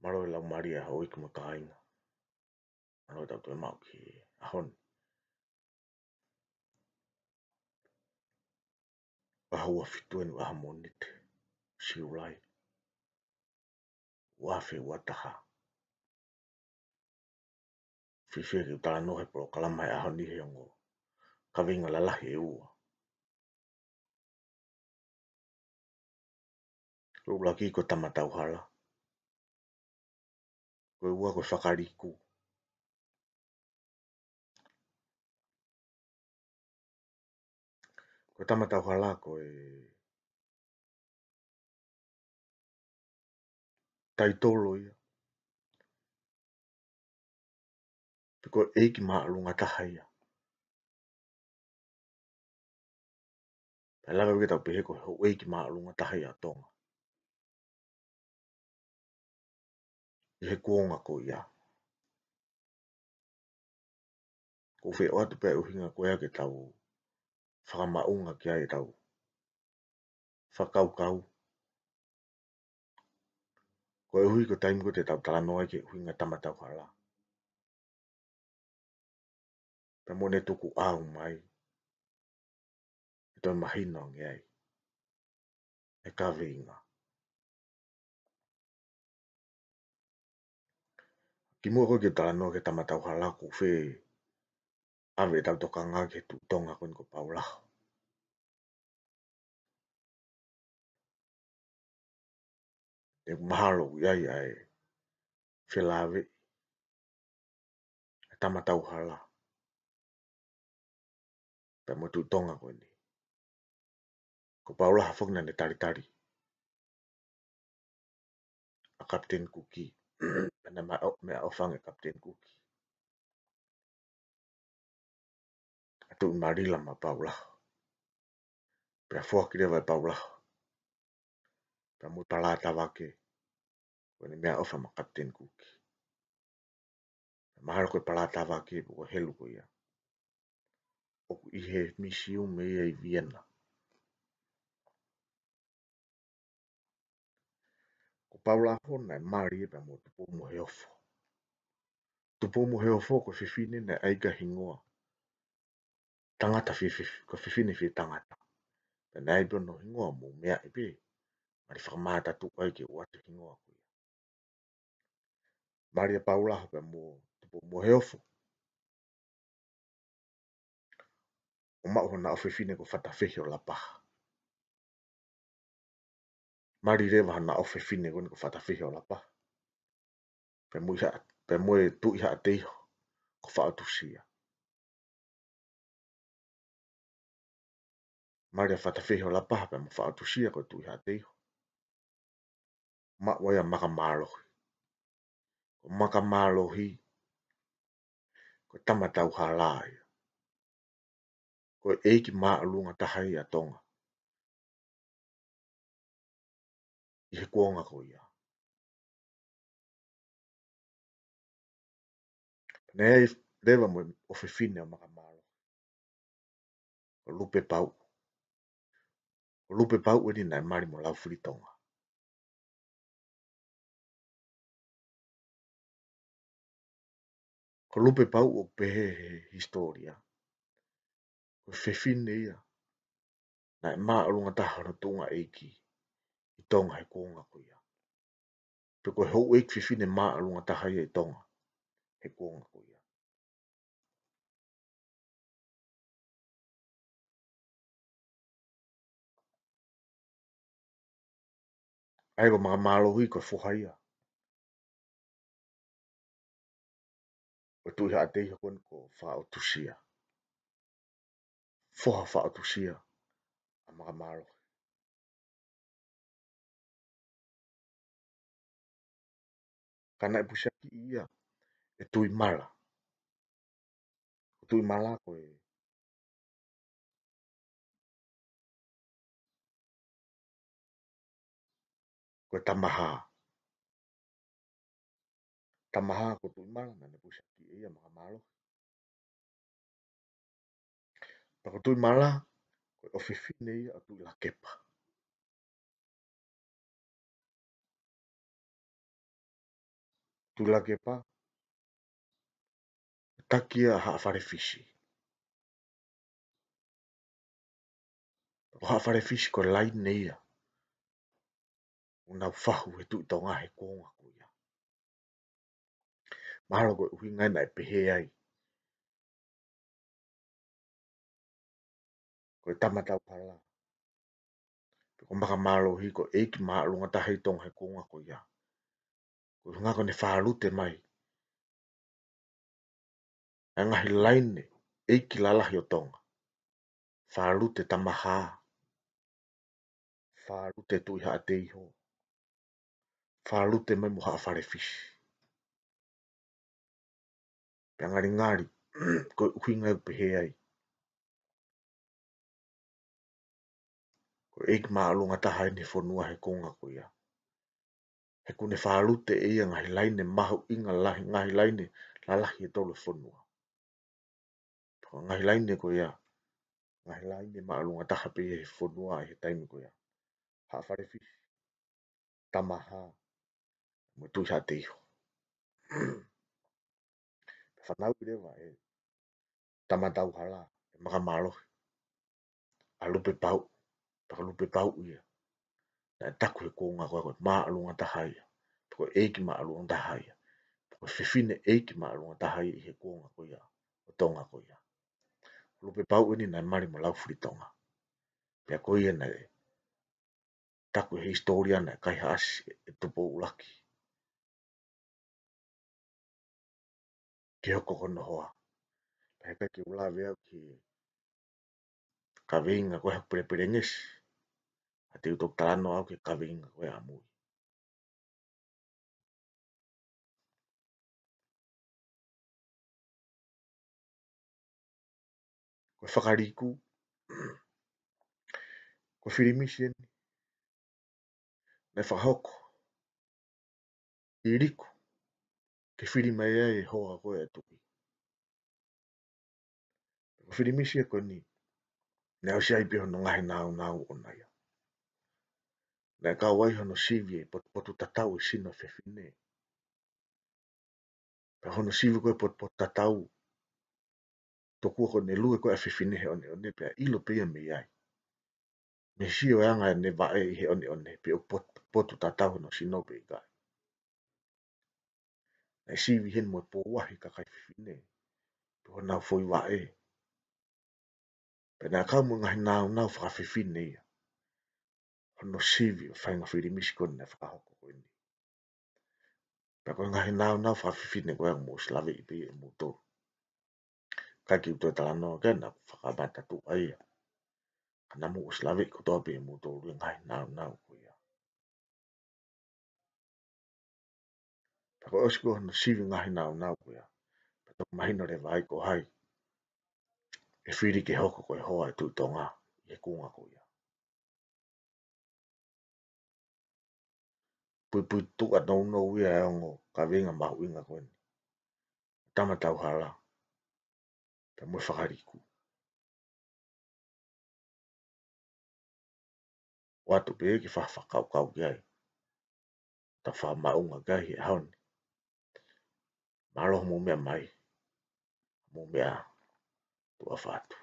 Maro lau maria hoi kuma kainga. Maro tau tu mau ki ahon. Wahua fituen wahamonit. Siulai. Wafe wataha. Fifi ki utala nohe pro kalamai ahon ni hiongo. Kavinga lalahi e ua. Lulaki ko tamatau hala. Koe ua koe whakariku. Koe tamatau hala koe taitolo ia. Koe eiki maa lunga tahaya. Pelaga wika tau pehe koe ho eiki maa lunga tahaya tonga. Ihe kuonga ko ia. Ko fe o atu pe uhinga koe ake tau whakamaunga ki ai tau. Whakau. Koe hui ko taim ko te tau talanoa ke uhinga tamatau hala. Pe mone tuku au mai. E toi mahino ngi ai. E ka vinga. Ki mua koe ke talanoa ke tamatau hala ko fe. Ave tau toka ngā ke tu tonga koe ko paulahu. E mahalo iai ai. Whilawe. E tamatau hala. Pe mo tu tonga koe ni. Ko paulahu whakna ne tari. A Captain Cookie. Pena mea ofang e Captain Cookie. A tu marila ma paulahu. Pea fuaki rewa e paulahu. Pea mo palata wake. Koe ni mea ofa ma Captain Cookie. Mahalo koe palata wake ko helu ko ia. Oku ihe misiu me ia I Vienna. Ko paulahu na e mari e pea mo tupu mo he ofo. Tupu mo he ofo ko whiwhine na aiga hingoa. Tangata ko whiwhine whi tangata. Pea na aiga no hingoa mo mea I pe. Mari whakamata tu ai ke wate hingoa ko ia. Mari e paulahu pea mo tupu mo he ofo. O mao na o whiwhine ko whatawhihi o la paha. Mari rewa na o whiwhine ko whatawhihi o la paha. Pea mo e tu iha te iho. Ko whaatusia. Mari a whatawhihi o la paha pea mo whaatusia ko tu iha te iho. Ma wai a makamalohi. Ko makamalohi. Ko tamatau halai. Ko eiki maa lunga tahai a tonga. I he kuonga ko ia. Nei rewa mo o whiwhine o makamalohi. Ko lupe pau. Ko lupe pau weni nai mari mo lau whiritonga. Ko lupe pau o pehe he historia. Ko whiwhine ia. Nai maa lunga tahai tunga eiki. I tonga he kuonga ko ia. Pe ko hou eik whiwhine maa lunga tahai e tonga. He kuonga ko ia. Ai ko makamalohi ko fuhaia. Ko tu iha te iho ko whaotusia. Foha whaotusia. A makamalohi. Kana e pusaki ia. E tui mala. Tui mala ko e. Ko e tamaha. Tamaha ko tui mala. Nane pusaki ia makamalohi. Pa ko tui mala. Ko e ofifine ia a tui la kepa. tula ke pa takia haafare fisi. O haafare fisi ko lai neia. Una fahu e tu tonga he konga ko ia. Mahalo ko uhi ngai na e pehe ai. Ko e tamatau hala. Ko maka malo hi ko eiki maa lunga ta hei tonga he konga ko ia. Ko hunga ko ne whaalute mai. E ngahi laine eiki lalahi o tonga. Whaalute tamaha. Whaalute tu iha a te iho. Whaalute mai mo haafare fisi. Pea ngari ngari. Ko uhi ngai pehe ai. Ko eiki maa lunga ta hai ni whanua he konga ko ia. He kune whaalute e ia ngahi laine mahu inga lahi ngahi laine lalahi e tolu whanua. Ko ngahi laine ko ia. Ngahi laine maa lunga ta hape he whanua he taimi ko ia. Haafare fisi. Tamaha. Mo tu iha te iho. Whanau i rewa e. Tamatau hala. E maka malo. Alupe pau. Paka lupe pau ia. Na e taku he konga koe maa lunga ta hai. Ko eiki maa lunga ta hai. Ko whiwhine eiki maa lunga ta hai i he konga ko ia. O tonga ko ia. Lupe pau ini na mari mo lau furi tonga. Pea ko ia na e. Taku he historia na kai haasi e tupo ulaki. Ke hoko kono hoa. Pea kai ke ula vea ki kawinga koe haku pere ngesi. A te utok talano au ke kawinga koe amui. Koe whakariku. Koe whirimisien. Ne whahoko. I riku. Ke whiri mai e hoa koe atuki. Koe whirimisia koe ni. Ne au siai piho no ngahi nau o naia. Ne ka wai hono sivi e potu tatau e sino whewhine. Pea hono sivi koe potu tatau. Tokua ko ne lue koe a whewhine he one pea ilo pia me iai. Me sio anga ne vae i he one pe o potu tatau no sino pe i kai. Ne sivi hen mo po wahi ka kai whiwhine. Pe ho nau foi wae. Pe na kau mo ngahi nau whakawhiwhine ia. Hono sivi o whainga whirimisi kone na whakahoko koe ni. Pea koe ngahi nau whakawhiwhine koe ang mo slawe i pe e mo tō. Kai ki utoe talanoa kena whakamata tu aia. Kana mo slawe ko tō pe e mo tō rui ngahi nau koe ia. Pea koe osko hono sivi ngahi nau koe ia. Pea tō mahino re vai ko hai. E whiri ke hoko koe hoa e tui tonga. I he kunga koe ia. Pui tuka no ia e ongo ka venga mahu inga koe ni. Tamatau hala. Pea mo whakariku. Watu pe ki whakau ki ai. Ta wha maunga gai he haoni. Malo mo mea mai. Mo mea tua whatu.